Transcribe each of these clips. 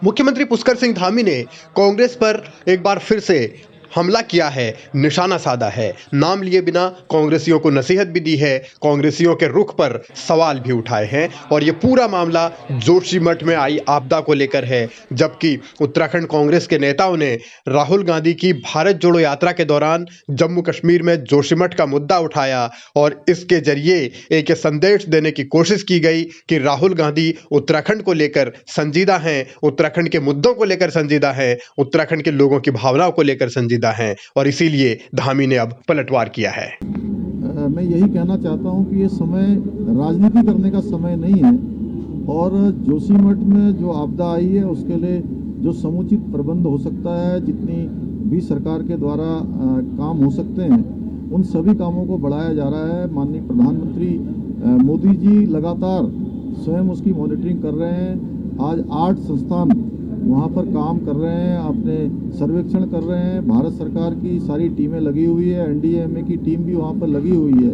मुख्यमंत्री पुष्कर सिंह धामी ने कांग्रेस पर एक बार फिर से हमला किया है, निशाना साधा है। नाम लिए बिना कांग्रेसियों को नसीहत भी दी है, कांग्रेसियों के रुख पर सवाल भी उठाए हैं और ये पूरा मामला जोशीमठ में आई आपदा को लेकर है। जबकि उत्तराखंड कांग्रेस के नेताओं ने राहुल गांधी की भारत जोड़ो यात्रा के दौरान जम्मू कश्मीर में जोशीमठ का मुद्दा उठाया और इसके जरिए एक संदेश देने की कोशिश की गई कि राहुल गांधी उत्तराखंड को लेकर संजीदा हैं, उत्तराखंड के मुद्दों को लेकर संजीदा हैं, उत्तराखंड के लोगों की भावनाओं को लेकर संजीदा हैं और इसीलिए धामी ने अब पलटवार किया है। मैं यही कहना चाहता हूं कि ये समय राजनीति करने का समय नहीं है और जोशीमठ में जो आपदा आई है उसके लिए जो समुचित प्रबंध हो सकता है, जितनी भी सरकार के द्वारा काम हो सकते हैं, उन सभी कामों को बढ़ाया जा रहा है। माननीय प्रधानमंत्री मोदी जी लगातार स्वयं उसकी मॉनिटरिंग कर रहे हैं। आज 8 संस्थान वहाँ पर काम कर रहे हैं, अपने सर्वेक्षण कर रहे हैं। भारत सरकार की सारी टीमें लगी हुई है, एनडीएमए की टीम भी वहाँ पर लगी हुई है।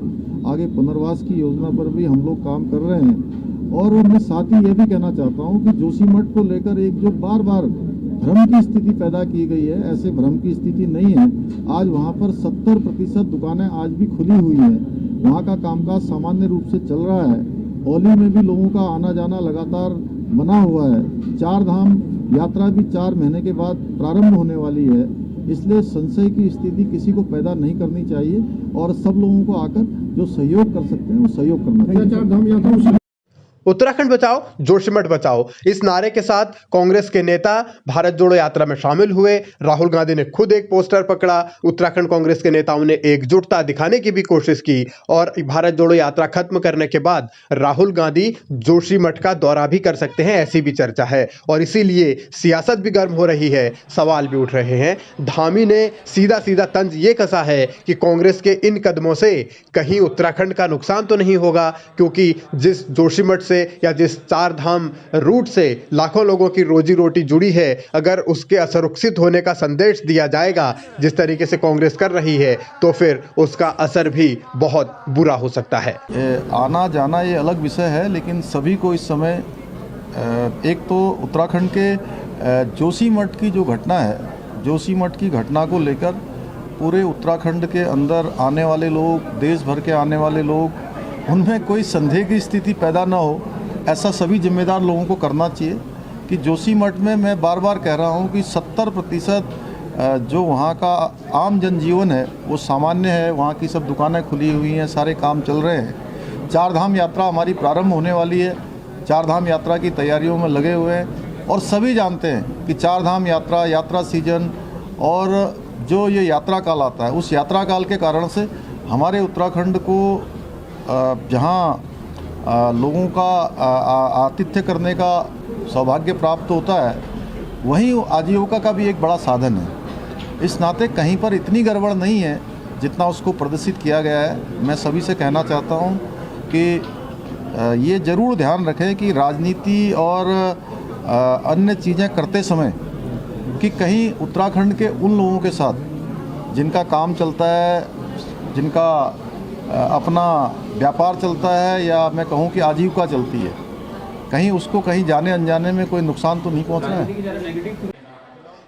आगे पुनर्वास की योजना पर भी हम लोग काम कर रहे हैं। और मैं साथ ही ये भी कहना चाहता हूँ कि जोशीमठ को लेकर एक जो बार बार भ्रम की स्थिति पैदा की गई है, ऐसे भ्रम की स्थिति नहीं है। आज वहाँ पर 70% दुकानें आज भी खुली हुई हैं। वहाँ का कामकाज सामान्य रूप से चल रहा है। होली में भी लोगों का आना जाना लगातार बना हुआ है। 4 धाम यात्रा भी 4 महीने के बाद प्रारंभ होने वाली है। इसलिए संशय की स्थिति किसी को पैदा नहीं करनी चाहिए और सब लोगों को आकर जो सहयोग कर सकते हैं वो सहयोग करना चाहिए। 4 धाम यात्रा उत्तराखंड बचाओ, जोशीमठ बचाओ, इस नारे के साथ कांग्रेस के नेता भारत जोड़ो यात्रा में शामिल हुए। राहुल गांधी ने खुद एक पोस्टर पकड़ा। उत्तराखंड कांग्रेस के नेताओं ने एकजुटता दिखाने की भी कोशिश की और भारत जोड़ो यात्रा खत्म करने के बाद राहुल गांधी जोशीमठ का दौरा भी कर सकते हैं, ऐसी भी चर्चा है और इसीलिए सियासत भी गर्म हो रही है, सवाल भी उठ रहे हैं। धामी ने सीधा सीधा तंज ये कसा है कि कांग्रेस के इन कदमों से कहीं उत्तराखंड का नुकसान तो नहीं होगा, क्योंकि जिस जोशीमठ से या जिस 4 धाम रूट से लाखों लोगों की रोजी रोटी जुड़ी है, अगर उसके असुरक्षित होने का संदेश दिया जाएगा जिस तरीके से कांग्रेस कर रही है, तो फिर उसका असर भी बहुत बुरा हो सकता है। आना जाना ये अलग विषय है, लेकिन सभी को इस समय एक तो उत्तराखंड के जोशीमठ की जो घटना है, जोशीमठ की घटना को लेकर पूरे उत्तराखंड के अंदर आने वाले लोग, देश भर के आने वाले लोग, उनमें कोई संदेह की स्थिति पैदा ना हो, ऐसा सभी जिम्मेदार लोगों को करना चाहिए। कि जोशीमठ में मैं बार बार कह रहा हूँ कि 70% जो वहाँ का आम जनजीवन है वो सामान्य है। वहाँ की सब दुकानें खुली हुई हैं, सारे काम चल रहे हैं। 4 धाम यात्रा हमारी प्रारंभ होने वाली है। 4 धाम यात्रा की तैयारियों में लगे हुए हैं और सभी जानते हैं कि 4 धाम यात्रा सीजन और जो ये यात्रा काल आता है, उस यात्रा काल के कारण से हमारे उत्तराखंड को जहाँ लोगों का आतिथ्य करने का सौभाग्य प्राप्त होता है, वहीं आजीविका का भी एक बड़ा साधन है। इस नाते कहीं पर इतनी गड़बड़ नहीं है जितना उसको प्रदर्शित किया गया है। मैं सभी से कहना चाहता हूं कि ये ज़रूर ध्यान रखें कि राजनीति और अन्य चीज़ें करते समय कि कहीं उत्तराखंड के उन लोगों के साथ जिनका काम चलता है, जिनका अपना व्यापार चलता है, या मैं कहूं कि आजीविका चलती है, कहीं उसको कहीं जाने अनजाने में कोई नुकसान तो नहीं पहुंचना है।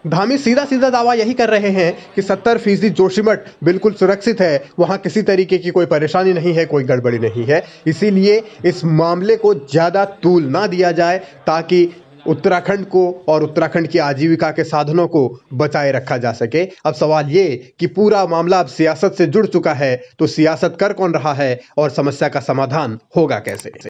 धामी सीधा सीधा दावा यही कर रहे हैं कि 70% जोशीमठ बिल्कुल सुरक्षित है, वहां किसी तरीके की कोई परेशानी नहीं है, कोई गड़बड़ी नहीं है। इसीलिए इस मामले को ज़्यादा तूल ना दिया जाए ताकि उत्तराखंड को और उत्तराखंड की आजीविका के साधनों को बचाए रखा जा सके। अब सवाल ये कि पूरा मामला अब सियासत से जुड़ चुका है, तो सियासत कर कौन रहा है और समस्या का समाधान होगा कैसे?